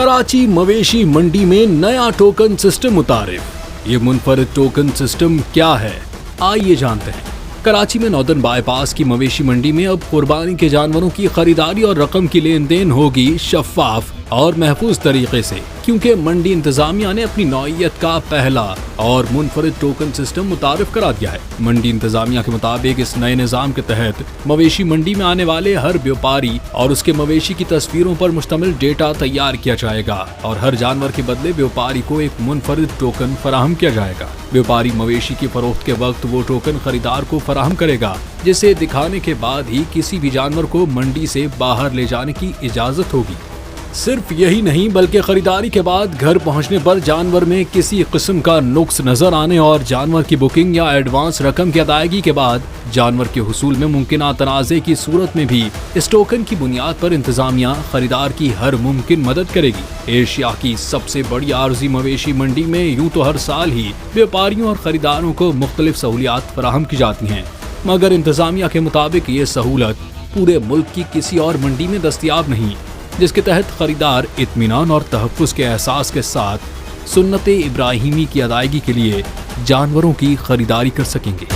कराची मवेशी मंडी में नया टोकन सिस्टम मुतारिफ। ये मुनफरिद टोकन सिस्टम क्या है, आइए जानते हैं। कराची में नॉर्दर्न बाईपास की मवेशी मंडी में अब कुर्बानी के जानवरों की खरीदारी और रकम की लेन देन होगी शफाफ और महफूज तरीके से, क्योंकि मंडी इंतजामिया ने अपनी नौइयत का पहला और मुनफरिद टोकन सिस्टम मुतारिफ करा दिया है। मंडी इंतजामिया के मुताबिक इस नए निज़ाम के तहत मवेशी मंडी में आने वाले हर व्यापारी और उसके मवेशी की तस्वीरों पर मुश्तमिल डेटा तैयार किया जाएगा और हर जानवर के बदले व्यापारी को एक मुनफरिद टोकन फराहम किया जाएगा। व्यापारी मवेशी की फरोख्त के वक्त वो टोकन खरीदार को फराहम करेगा, जिसे दिखाने के बाद ही किसी भी जानवर को मंडी से बाहर ले जाने की इजाजत होगी। सिर्फ यही नहीं बल्कि खरीदारी के बाद घर पहुंचने पर जानवर में किसी किस्म का नुक्स नजर आने और जानवर की बुकिंग या एडवांस रकम की अदायगी के बाद जानवर के हुसूल में मुमकिन तनाज़े की सूरत में भी इस टोकन की बुनियाद पर इंतजामिया खरीदार की हर मुमकिन मदद करेगी। एशिया की सबसे बड़ी आरजी मवेशी मंडी में यूं तो हर साल ही व्यापारियों और खरीदारों को मुख्तलिफ सहूलियात फराहम की जाती हैं, मगर इंतजामिया के मुताबिक ये सहूलत पूरे मुल्क की किसी और मंडी में दस्तयाब नहीं, जिसके तहत खरीदार इत्मीनान और तहफ़्फ़ुज़ के एहसास के साथ सुन्नत इब्राहिमी की अदायगी के लिए जानवरों की खरीदारी कर सकेंगे।